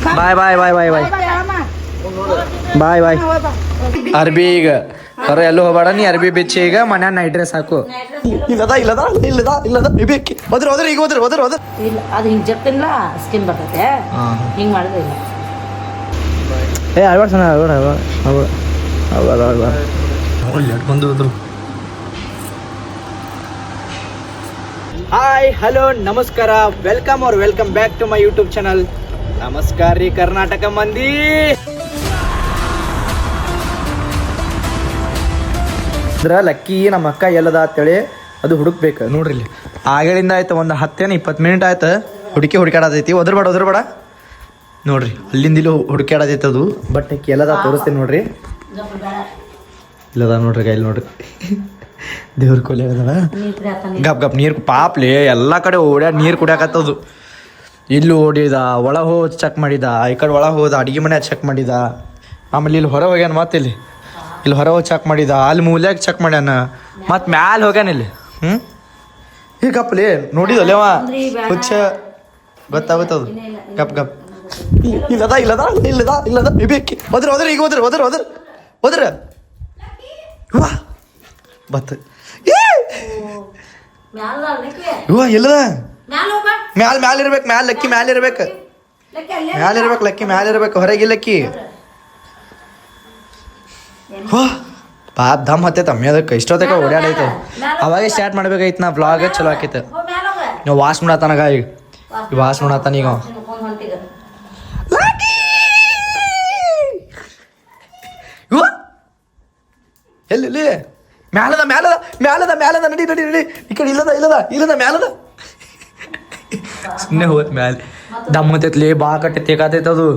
ಬಾಯ್ ಬಾಯ್ ಬಾಯ್ ಬಾಯ್ ಬಾಯ್ ಬಾಯ್ ಬಾಯ್ ಅರ್ಬಿ ಈಗ ಹೊರ ಎಲ್ಲೂ ಹೋಗ್ಬೇಡ ನೀ ಅರ್ಬಿ ಬಿಚ್ಚಿ ಈಗ ಮನ್ಯಾಗ ನೈಟ್ ಡ್ರೆಸ್ ಹಾಕು ಇಲ್ಲದ ಬೇಕಿ ಹೋದ್ರ ಈಗ ಹೋದ್ರ ಇಲ್ಲ ಅದು ಹಿಂಗೆ ಜಪ್ತಿಲ್ಲ ಸ್ಕಿನ್ ಬರ್ತೈತೆ ಹಿಂಗೆ ಮಾಡಿದ್ರೆ ಇಲ್ಲ ಅಳ್ಬಾರ್ದು ಸಣ್ಣ ಬಂದು ಹೋದ್ರು. ಹಾಯ್ ಹಲೋ ನಮಸ್ಕಾರ welcome back to my YouTube channel. ನಮಸ್ಕಾರ ರೀ ಕರ್ನಾಟಕ ಮಂದಿ. ಅಂದ್ರೆ ಲಕ್ಕಿ ನಮ್ಮ ಅಕ್ಕ ಎಲ್ಲದ ಅಂತೇಳಿ ಅದು ಹುಡುಕ್ಬೇಕು ನೋಡ್ರಿ. ಇಲ್ಲಿ ಆಗಳಿಂದ ಆಯ್ತು ಒಂದು 10-20 ಮಿನಿಟ್ ಆಯ್ತು ಹುಡುಕಾಡತೈತಿ. ಒದರ್ಬೇಡ ನೋಡ್ರಿ, ಅಲ್ಲಿಂದ ಇಲ್ಲಿ ಹುಡುಕಾಡತೈತಿ ಅದು. ಬಟ್ ಎಲ್ಲದ ತೋರಿಸ್ತೀನಿ ನೋಡ್ರಿ. ಇಲ್ಲದ ನೋಡ್ರಿ ಕೈಲಿ ನೋಡ್ರಿ ದೇವ್ರ ಕೊಲೆ ಅದಲ್ಲ. ಗಪ್ ನೀರು ಪಾಪ್ಲಿ ಎಲ್ಲ ಕಡೆ ಓಡ್ಯಾಡ ನೀರು ಕುಡಿಯಾಕತ್ತದು. ಇಲ್ಲಿ ಓಡಿದ, ಒಳಗೆ ಹೋಗಿ ಚೆಕ್ ಮಾಡಿದ, ಈ ಕಡೆ ಒಳಗೆ ಹೋದ, ಅಡುಗೆ ಮನೆ ಚೆಕ್ ಮಾಡಿದ. ಆಮೇಲೆ ಇಲ್ಲಿ ಹೊರ ಹೋಗ್ಯಾನ, ಮತ್ತೆ ಇಲ್ಲಿ ಹೊರ ಹೋಗಿ ಚೆಕ್ ಮಾಡಿದ, ಅಲ್ಲಿ ಮೂಲ್ಯಾಗ ಚೆಕ್ ಮಾಡ್ಯಾನ, ಮತ್ತೆ ಮ್ಯಾಲೆ ಹೋಗ್ಯಾನ ಇಲ್ಲಿ. ಹೀಗಪ್ಪಲಿ ನೋಡಿದಲ್ಲವ ಹುಚ್ಚ ಗೊತ್ತಾಗುತ್ತದು. ಗಪ್ ಇಲ್ಲದ ಬೇಕಿ ಹೋದ್ರ ಈಗ ಹೋದ್ರ ವಾ ಬತ್ ಎಲ್ಲದ ಮ್ಯಾಲ ಇರ್ಬೇಕು. ಲಕ್ಕಿ ಮ್ಯಾಲ ಇರ್ಬೇಕು ಹೊರಗೆ ಲಕ್ಕಿ. ಪಾಪ ದಮ್ ಹತ್ತೈತೆ ಅಮ್ಮಿ ಅದಕ್ಕೆ ಇಷ್ಟೊತ್ತಕ ಓಡಾಡೈತೆ. ಅವಾಗೆ ಸ್ಟಾರ್ಟ್ ಮಾಡ್ಬೇಕಾಯ್ತು ನಾ ಬ್ಲಾಗ್. ಚಲೋ ಆಕೈತೆ. ನೀವು ವಾಶ್ ಮಾಡತ್ತಾನಗ ಈಗ ವಾಶ್ ಮಾಡತ್ತಾನ ಈಗ. ಎಲ್ಲಿ ಮ್ಯಾಲದ ನಡಿ ಈ ಕಡೆ ಇಲ್ಲದ ಮ್ಯಾಲದ ಸುಮ್ಮನೆ ಹೋತ್ ಮ್ಯಾಲ. ದಮ್ ಹತ್ತೈತ್ಲಿ ಭಾಳ ಕಟ್ಟೆ ತೇಕಾತೈತೆ ಅದು,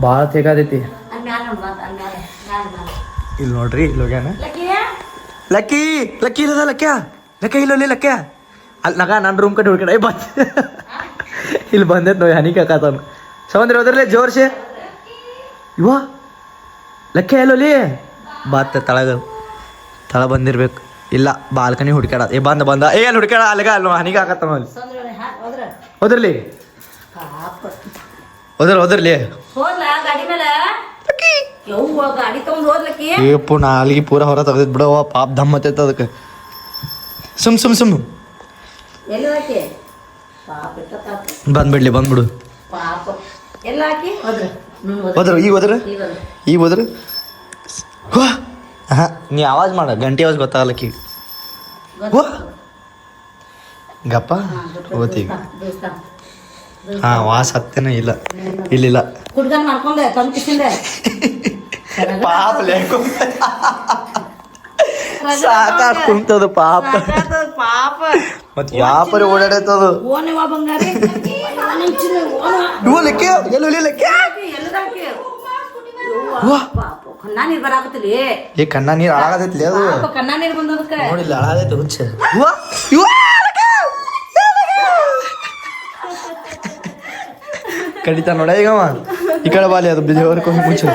ಭಾಳ ತೇಕಾತೈತಿ. ಇಲ್ಲಿ ನೋಡ್ರಿ ಇಲ್ಲಿ ಹೋಗ್ಯಾನ ಲಕ್ಕಿ ಇಲ್ಲದ ಲಕ್ಕ ಅಲ್ಲಿ ನಗ ನನ್ನ ರೂಮ್ ಕಡೆ ಹುಡ್ಕಡೆ ಬಂದ ಇಲ್ಲಿ ಬಂದೈತೆ ನೋಡಿ ಹನಿ ಕಾಕತಾನ. ಸೌಂದ್ರಿ ಹೋದ್ರಲ್ಲೇ ಜೋರ್ಸೆ ಇವ ಲಕ್ಕ ಎಲ್ಲೋಲಿ ಬಾತ್ ತಳ ಬಂದಿರ್ಬೇಕು. ಇಲ್ಲ ಬಾಲ್ಕನಿ ಹುಡ್ಕಾಡ ಬಂದ ಅಲ್ಲಿ ಹುಡ್ಕಾಡ ಅಲ್ಲಿಗ ಅಲ್ಲಿ ಹನಿಗೆ ಹಾಕತ್ತ ಅಲ್ಲಿ. ಹೋದ್ರಲಿ ಏಪ್ಪು ನಾಲ್ಗಿ ಪೂರ ಹೊರ ತೆಗ್ದಿದ್ ಬಿಡವ. ಪಾಪ ದಮ್ ಹತ್ತೈತ ಅದಕ್ಕೆ. ಸುಮ್ ಬಂದ್ಬಿಡು. ಈಗ ಹೋದ್ರ ನೀ ಆವಾಜ್ ಮಾಡ, ಗಂಟೆ ಆವಾಜ್ ಗೊತ್ತಾಗಲ್ಲಕ್ಕಿ. ಗಪ್ಪ ಓತೀಗ ವಾಸ ಹತ್ತೇನ ಇಲ್ಲ ಪಾಪ ಸಾಕಾಗ್ ಕುಂತದು ಪಾಪ. ಮತ್ ಯಾಪರಿ ಓಡಾಡೈತದು. ಕಣ್ಣ ನೀರ್ ಹಾಳಾಗತೈತ್ಲಿ ಅದು. ನೋಡಿಲ್ಲ ಹಾಳಾಗೈತೆ ಹುಚ್ಚ. ಕಡಿತ ನೋಡ ಈಗವ ಈ ಕಡೆ ಬಾಲಿ ಅದು ದೇವರ್ಕ ಮುಂಚೆ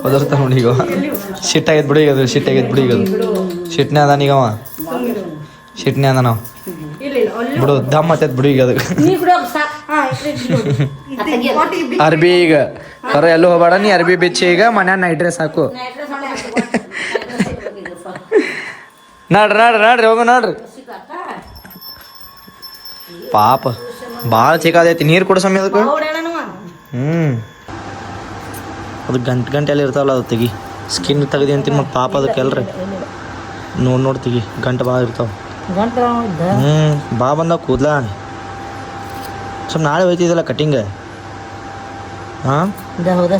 ಒದರ್ತ ನೋಡಿ. ಈಗ ಸಿಟ್ಟಾಗೈತ್ ಬಿಡು ಈಗ ಅದು. ಸಿಟ್ನೆ ಅದಾನ ಈಗವ. ಸಿಟ್ನೆ ಅದ ನಾವು ಬಿಡು. ದಮ್ ಹತ್ತೈತ್ ಬಿಡು ಈಗ ಅದಕ್ಕೆ. ಅರ್ಬಿ ಈಗ ಹೊರ ಎಲ್ಲೂ ಹೋಗ್ಬೇಡ ನೀ ಅರ್ಬಿ ಬಿಚ್ಚಿ ಈಗ ಮನ್ಯಾಗ ನೈಟ್ ಡ್ರೆಸ್ ಹಾಕು. ನೋಡ್ರಿ ಹೋಗ ನೋಡ್ರಿ. ಪಾಪ ಭಾಳ ಚಿಕ್ಕದೈತಿ. ನೀರು ಕೊಡೋ ಸಮಯ ಅದಕ್ಕೆ. ಅದು ಗಂಟೆ ಎಲ್ಲ ಇರ್ತಾವಲ್ಲ ಅದು ತೆಗಿ. ಸ್ಕಿನ್ ತೆಗ್ದಿ ಅಂತೀನಿ ಮತ್ತು ಪಾಪ ಅದಕ್ಕೆ ಎಲ್ರಿ ನೋಡಿ ತೆಗಿ. ಗಂಟೆ ಭಾಳ ಇರ್ತಾವ. ಬಾ ಬಂದಾಗ ಕೂದ್ಲ ಸ್ವಲ್ಪ ನಾಳೆ ಹೋಯ್ತಿದ್ದಲ್ಲ ಕಟಿಂಗ್.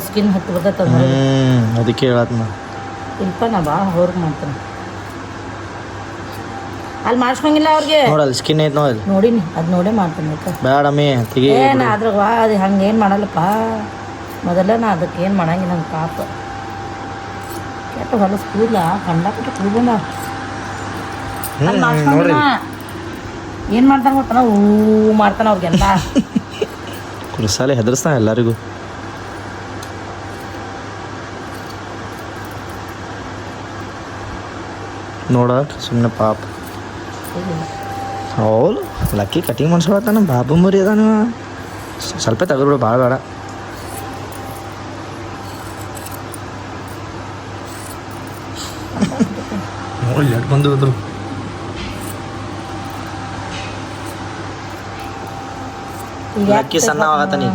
ಸ್ಕಿನ್ ಹತ್ತು ಬರ್ತೈತೆ. ಅದಕ್ಕೆ ಹೇಳತ್ ನಾ ಭಾಳ ಹೊರಗೆ ಮಾಡ್ತಾನೆ. ಅಲ್ಲಿ ಮಾಡಿಸ್ಕೊಂಗಿಲ್ಲ ಅವ್ರಿಗೆ. ನೋಡಲ್ಲ ಸ್ಕಿನ್ ಐತೆ ನೋಡಿನಿ, ಅದು ನೋಡೇ ಮಾಡ್ತಾನೆ. ಬೇಡಮ್ಮಿ ತೆಗಿ. ಅದ್ರಾಗ ಅದು ಹಂಗೆ ಏನು ಮಾಡಲ್ಲಪ್ಪ. ಮೊದಲ ನಾ ಅದಕ್ಕೆ ಏನು ಮಾಡಂಗಿಲ್ಲ. ನಂಗೆ ಪಾಪ ಕೆಟ್ಟ ಹೊಲಸು ಕೂದಲ ಕಂಡಾಪಟ್ಟ ಕೂದಲ. ಏನು ಮಾಡ್ತಾನೆ ಗೊತ್ತಾನ, ಮಾಡ್ತಾನೆ ಅವ್ರಿಗೆಲ್ಲ. ಕುರ್ಸಾಲೆ ಹೆದರ್ಸ್ತಾನೆ ಎಲ್ಲರಿಗೂ. ನೋಡ ಸುಮ್ಮನೆ ಪಾಪ ಹೌದು ಲಕ್ಕಿ ಕಟಿಂಗ್ ಮಾಡ್ಸೋತಾನ ಬಾಬು ಮರಿ ಅದಾನ ಸ್ವಲ್ಪ ತೆಗೆದ್ಬಿಡು ಭಾಳ ಬೇಡ ನೋಡಿ ಎರಡು ಬಂದು ಹೋದ್ರು ಲಕ್ಕಿ ಸಣ್ಣ ಆಗತ್ತಾನೆ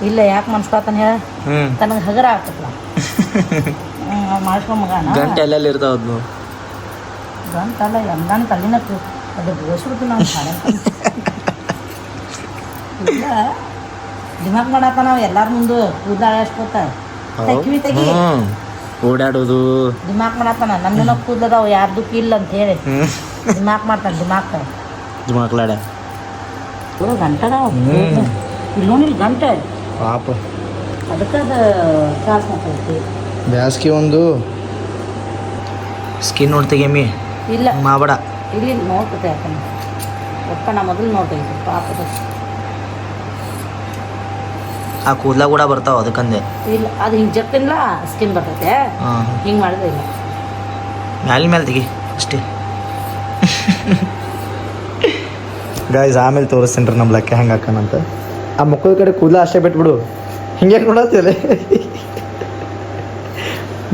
ಇಲ್ಲ ಯಾಕೆ ಮನ್ಸ್ಕೊತಾನೆ ಹೇಳ ತನಗೆ ಹಗರ ಆಗ್ತದ ಮಾಡ್ಸ್ಕೊ ಮಗ ಗಂಟೆ ಎಲ್ಲೆಲ್ಲಿ ಇರ್ತಾವ ಗಂಟಲ್ಲ ಎಂದಾನ ತಲ್ಲಿನ ಅದು ಬೋಸ್ಬಿಟ್ಟು ನಾವು ಇಲ್ಲ ದಿಮಾಕ್ ಮಾಡತ್ತ ನಾವು ಎಲ್ಲಾರ ಮುಂದೆ ಕೂದಲ ಅಳ್ಯಾಸ್ಕೊತ ತೆಗಿವಿ ತೆಗಿ ಓಡಾಡೋದು ದಿಮಾಕ್ ಮಾಡತ್ತಾನ ನನ್ನ ಕೂದಲದಾವ ಯಾರ್ದು ಇಲ್ಲ ಅಂತ ಹೇಳಿ ದಿಮಾಕ್ ಮಾಡ್ತಾನೆ ದಿಮಾಕ್ಲಾಡ ಗಂಟದಾವ ಇಲ್ಲಿ ನೋಡಿ ಗಂಟೆ ಪಾಪ ಅದಕ್ಕೆ ಅದು ತ್ರಾಸ ಮಾಡ್ತೈತಿ ಬ್ಯಾಸ್ಗೆ ಒಂದು ಸ್ಕಿನ್ ನೋಡ್ತೀಗೆಮ್ಮಿ ಇಲ್ಲ ಮಾಡಬೇಡ ಇಲ್ಲಿ ನೋಡ್ತೈತೆ ಯಾಕಂದ್ರೆ ಒಪ್ಪ ನಾ ಮೊದಲು ನೋಡ್ತೈತಿ ಪಾಪದ ಆ ಕೂದಲ ಕೂಡ ಬರ್ತಾವ ಅದಕ್ಕಂದೆ ಇಲ್ಲ ಅದು ಹಿಂಗೆ ಜಪ್ಪಿನ್ಲ ಸ್ಕಿನ್ ಬರ್ತೈತೆ ಹಿಂಗೆ ಮಾಡಿದ್ರೆ ಇಲ್ಲ ಮೇಲೆ ತೆಗಿ ಅಷ್ಟೇ ಗಾಯ್ಸ್ ಆಮೇಲೆ ತೋರಿಸ್ತೀನಿ ರೀ ನಮ್ಮ ಲೆಕ್ಕ ಹೆಂಗೆ ಹಾಕನಂತ ಆ ಮಕ್ಕಳ ಕಡೆ ಕೂದಲ ಅಷ್ಟೇ ಬಿಟ್ಬಿಡು ಹಿಂಗೆ ನೋಡತ್ತಿಲ್ಲ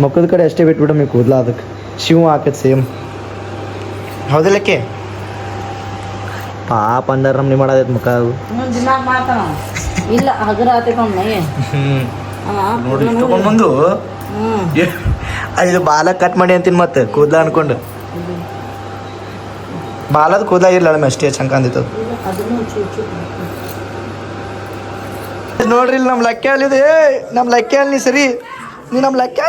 ಮಕ್ಕದ ಕಡೆ ಅಷ್ಟೇ ಬಿಟ್ಬಿಡು ಮೀ ಕೂದಲ ಅದಕ್ಕೆ ಶಿವ ಹಾಕತ್ ಸೇಮ್ ಹೌದಿಲ್ಲಕ್ಕೆ ಪಾಪ ಅಂದಾರ ನಮ್ನಿ ಮಾಡೋದೈತೆ ಮುಖ ಅದು ದಿಮಾಕ್ ಮಾಡ್ತಾನ ಇಲ್ಲ ಹಗರ ಆತೈತೆ ಅವ್ನ ಮೈ ನೋಡಿ ತಗೊಂಡ್ಬಂದು ಇದು ಬಾಲ ಕಟ್ ಮಾಡಿ ಅಂತೀನಿ ಮತ್ತೆ ಕೂದಲ ಅನ್ಕೊಂಡು ಬಾಲದ ಕೂದಲ ಇರ್ಲ ಅಷ್ಟೇ ಚಂಕ ಅಂದಿತ್ತು ನೋಡ್ರಿ ನಮ್ಮ ಲೆಕ್ಕ ಅಲ್ಲಿದೆ ನಮ್ಮ ಲೆಕ್ಕ ಅಲ್ಲಿ ಸರಿ ನೀ ನಮ್ಮ ಲೆಕ್ಕ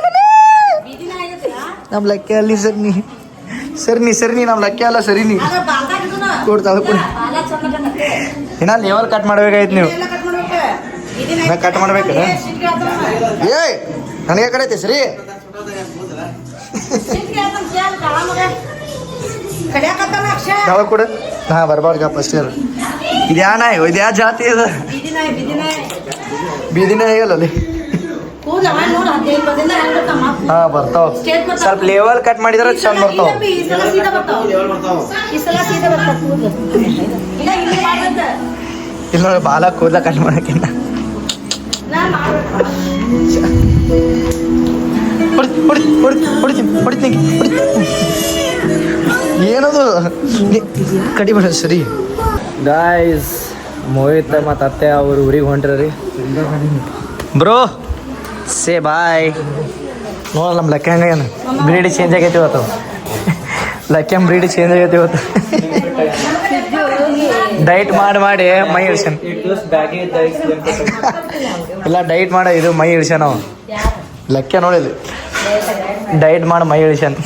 ನಮ್ಮ ಲೆಕ್ಕ ಅಲ್ಲಿ ಸರಿ ನೀ ನಮ್ಮ ಲೆಕ್ಕ ಅಲ್ಲ ಸರಿ ನೀ ಕೊಡ್ತಾವ ಕೊಡಿ ಇನ್ನ ಲೇವಲ್ ಕಟ್ ಮಾಡ್ಬೇಕಾಯ್ತು ನೀವು ನಾ ಕಟ್ ಮಾಡ್ಬೇಕು ಏ ನನಗೆ ಕಡೆ ಐತೆ ಸರಿ ಯಾವ ಕೂಡ ಹಾಂ ಬರ್ಬಾರ್ದು ಫಸ್ಟ್ ಇಯರ್ ಇದ್ಯಾ ನಾಯಿ ಇದ್ಯಾ ಜಾತಿ ಅದ ಬೀದಿನೇ ಆಗಲ್ಲ ಅಲ್ಲಿ ಹಾಂ ಬರ್ತಾವ ಸ್ವಲ್ಪ ಲೇವಲ್ ಕಟ್ ಮಾಡಿದ್ರೆ ಚಂದ ಬರ್ತಾವ ಇಲ್ಲ ನೋಡಿ ಬಾಲ ಕೂದಲ ಕಟ್ ಮಾಡಕ್ಕಿಂತ ಹೊಡಿತೀನಿ ಏನದು ಕಡಿಬೇಡ ಸರಿ ಗಾಯ್ಸ್ ಮೋಹಿತ್ ಮತ್ತು ಅತ್ತೆ ಅವ್ರು ಊರಿಗೆ ಹೊಂಟ್ರಿ ಬ್ರೋ ಸೇ ಬಾಯ್ ನೋಡ ನಮ್ಮ ಲೆಕ್ಕ ಹೆಂಗೇನು ಬ್ರೀಡ್ ಚೇಂಜ್ ಆಗೈತಿ ಇವತ್ತು ಲೆಕ್ಕ ಬ್ರೀಡ್ ಚೇಂಜ್ ಆಗೈತಿ ಇವತ್ತು ಡೈಟ್ ಮಾಡಿ ಮೈ ಇಳ್ಸನ್ ಇಲ್ಲ ಡೈಟ್ ಮಾಡ ಇದು ಮೈ ಇಳ್ಸನ್ ನಾವು ಲೆಕ್ಕ ನೋಡಿದ್ವಿ ಡೈಟ್ ಮಾಡಿ ಮೈ ಇಳ್ಸನ್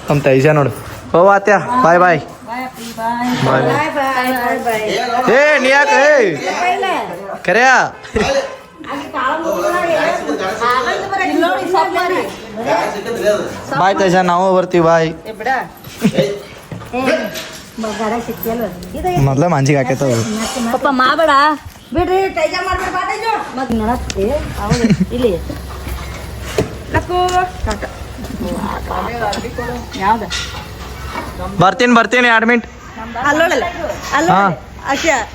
ನಮ್ಮ ತೈಸ ನೋಡು ಓ ಆತ್ಯ ಬಾಯ್ ಬಾಯ್ ಏ ನೀ ಯಾಕೆ ಕರೆಯ ಬಾಯ್ ತೈಸ ನಾವು ಬರ್ತೀವಿ ಬಾಯ್ ಮೊದ್ಲ ಮಂಜಿಗೆ ಹಾಕೈತದ ಪಪ್ಪ ಮಾಡಬೇಡ ಬಿಡ್ರಿ ಮತ್ತೆ ನಡತ್ತಿ ಹೌದು ಇಲ್ಲಿ ಯಾವ್ದ ಬರ್ತೀನಿ 2 ಮಿನಿಟ್ ಹಾಂ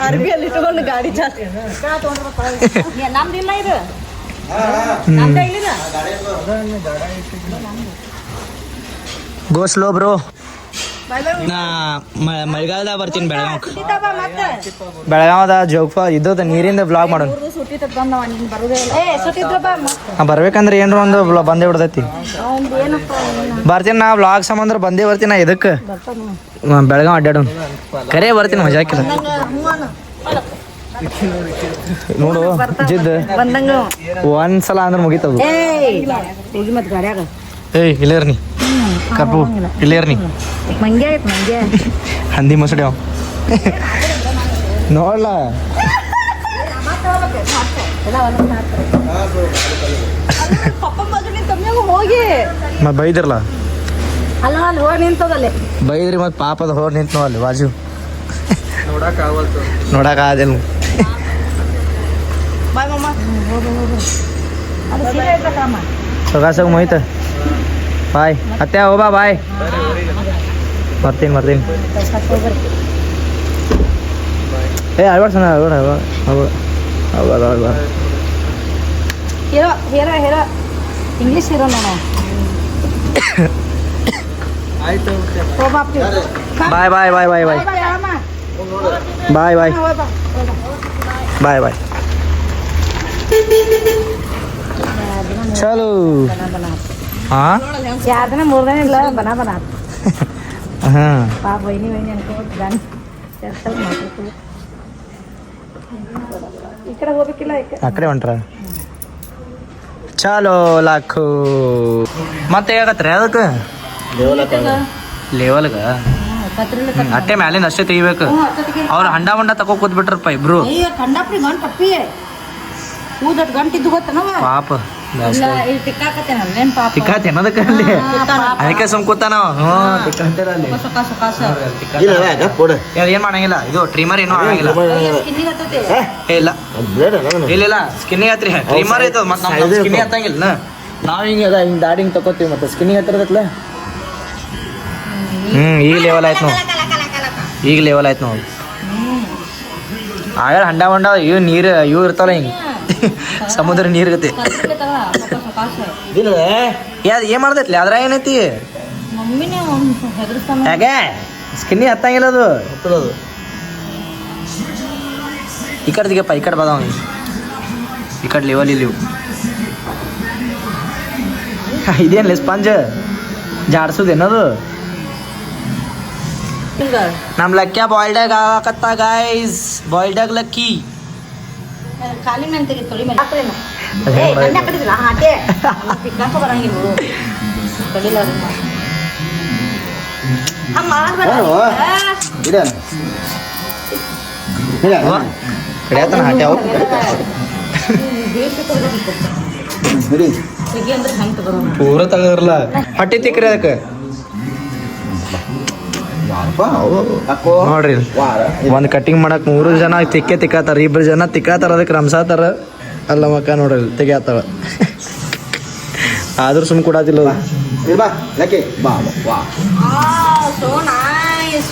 ಅರ್ಬಿಯಲ್ಲಿ ಇಟ್ಕೊಂಡು ಗಾಡಿ ಜಾಸ್ತಿ ನಮ್ದಿಲ್ಲ ಇದು ನಮ್ದೇ ಇಲ್ಲ ಗೋ ಸ್ಲೋ ಬ್ರೋ ನಾ ಮಳೆಗಾಲದಾಗ ಬರ್ತೀನಿ ಬೆಳಗಾವದ ಜೋಗ್ಫ ಇದ್ದದ ನೀರಿಂದ ಬ್ಲಾಗ್ ಮಾಡೋಣ ಬರ್ಬೇಕಂದ್ರೆ ಏನ್ರ ಒಂದು ಬಂದೇ ಬಿಡ್ತೈತಿ ಬರ್ತೀನಿ ನಾ ಬ್ಲಾಗ್ ಸಂಬಂಧ ಬಂದೇ ಬರ್ತೀನಿ ನಾ ಇದಕ್ಕೆ ಬೆಳಗಾವ್ ಅಡ್ಡಾಡೋಣ ಕರೆ ಬರ್ತೀನಿ ಮಜಾ ಹಾಕಿಲ್ಲ ನೋಡು ಜಿದ್ ಒಂದ್ಸಲ ಅಂದ್ರೆ ಮುಗಿತದು ಏಯ್ ಇಲ್ಲೇರ್ನಿ ಕರ್ಪು ಇಲ್ಲೇರ್ನಿ ಹಂದಿ ಮೊಸಡಿ ಅವ ನೋಡ್ಲ ಹೋಗಿ ಮತ್ತೆ ಬೈದಿರಲ್ಲ ಅಲ್ಲ ಅಲ್ಲಿ ಹೋಗಿ ನಿಂತದಲ್ಲಿ ಬೈದ್ರಿ ಮತ್ತೆ ಪಾಪದ ಹೋಗಿ ನಿಂತ ಅಲ್ಲಿ ಬಾಜು ನೋಡಕ್ಕಾಗಲ್ಲ ಬಾಯ್ ಮಮ್ಮ ಸೊಗಾಸಗ ಮೋಹಿತ ಬಾಯ್ ಅತ್ತೆ ಹೋಬಾ ಬಾಯ್ ಬರ್ತೀನಿ ಕಳ್ಸಕ್ಕೆ ಹೋಗ್ಬರ್ರಿ ಏ ಅಳ್ಬೇಡ ಸಣ್ಣ ಅಳ್ಬೇಡ ಹೀರೋ ಇಂಗ್ಲೀಷ್ ಹೀರೋ ನಾನು ಆಯ್ತು ಹೋಗ್ಬಾಪ್ತಿ ಬಾಯ್ ಚಲೋ ಹಾಂ 2 ದಿನ 3 ದಿನ ಇಲ್ಲ ಬನ ಹಾಂ ಪಾಪ ವೈನಿ ಅನ್ಕೋತ ಗಂಡ ಈ ಕಡೆ ಹೋಗ್ಬೇಕಿಲ್ಲ ಆ ಕಡೆ ಹೊಂಟ್ರ ಚಾಲೋ ಲಾಖು ಮತ್ತೆ ಹೇಗತ್ರಿ ಅದಕ್ಕೆ ಲೆವೆಲ್ಗ ಅಟ್ಟೆ ಮ್ಯಾಲಿಂದ ಅಷ್ಟೇ ತೆಗಿಬೇಕು ಅವ್ರು ಹಂಡ ತಗೋ ಕೂತ್ಬಿಟ್ರಪ್ಪ ಇಬ್ರು ಕಂಡಪ್ರಿ ಗಂಟು ಪಪ್ಪಿ ಕೂದಟ್ ಗಂಟಿದ್ದು ಗೊತ್ತನವ ಪಾಪ ಇಲ್ಲ ಇಲ್ಲಿ ತಿಕ್ಕಾಕತ್ತೇನ ಅಲ್ಲೇನ್ ಪಾಪ ತಿಕ್ಕಾತಿ ಅನ್ನೋದಕ್ಕೆ ಅಲ್ಲಿ ಅದಕ್ಕೆ ಸುಮ್ ಕೂತಾನ ತಿಕ್ಕಂತೀರ ಅಲ್ಲಿ ಏನ್ ಮಾಡಂಗಿಲ್ಲ ಇದು ಟ್ರಿಮರ್ ಏನೂ ಆಗಂಗಿಲ್ಲ ಇಲ್ಲ ಇಲ್ಲ ಸ್ಕಿನ್ನಿಗೆ ಹತ್ರಿ ಟ್ರಿಮರ್ ಐತದ ಮತ್ತೆ ನಮ್ಮ ಸ್ಕಿನ್ನಿಗೆ ಹತ್ತಂಗಿಲ್ಲ ನಾವ್ ಹಿಂಗೆ ಅದ ಹಿಂಗೆ ದಾಡಿ ಹಿಂಗೆ ತಗೋತೀವಿ ಮತ್ತೆ ಸ್ಕಿನ್ನಿಗೆ ಹತ್ತಿರದತ್ಲ ಈಗ ಲೆವೆಲ್ ಆಯ್ತು ನೋಡಿ ಆಗ ಹಂಡ ಇವು ನೀರು ಇವು ಇರ್ತಾವಲ್ಲ ಹಿಂಗೆ ಸಮುದ್ರ ನೀರ್ ಗತಿ ಏನ್ ಮಾಡ್ದೈತ್ಲಿ ಅದ್ರ ಏನೈತಿ ಯಾಕೆ ಸ್ಕಿನ್ನಿ ಹತ್ತಂಗಿಲ್ಲ ಅದು ಈ ಕಡೆ ದಿಗಪ್ಪ ಈ ಕಡೆ ಬದಾವ ಈ ಕಡೆ ಲೆವೆಲ್ ಇಲ್ಲಿ ಇದೇನ್ಲಿ ಸ್ಪಂಜ್ ಜಾಡ್ಸುದೇನದು ನಮ್ ಲಕ್ಕ್ಯ ಬಾಯ್ಲ್ಡಾಗ್ ಆಗಕತ್ತ ಗೈಸ್ ಬಾಯ್ಲ್ಡಾಗ್ ಲಕ್ಕಿ ಖಾಲಿ ಮೇಲೆ ತೆಗಿ ತೊಳಿ ಮೇಲೆ ತಿಕ್ಕಾಕ ಬರಂಗಿಲ್ಲ ಕಡಿಲ ಕಡಿಯತನ ಹಾಟ್ಯಾವ ಅಂದ್ರೆ ಹೆಂಗ್ ತಗೋಣ ಪೂರ ತಗದ್ರಲ್ಲ ಹೊಟ್ಟೆ ತಿಕ್ಕ್ರಿ ಅದಕ್ಕೆ ನೋಡ್ರಿ ಒಂದ್ ಕಟಿಂಗ್ ಮಾಡಕ್ 3 ಜನ ತಿಕ್ಕಾತಾರ 2 ಜನ ತಿಕ್ಕಾತಾರ ಅದಕ್ಕೆ ರಂಸಾತಾರ ಅಲ್ಲ ಮಕ್ಕ ನೋಡ್ರಿ ತೆಗಿಯಾತಾರ ಆದ್ರೂ ಸುಮ್ ಕೊಡಾತಿಲ್ಲ so nice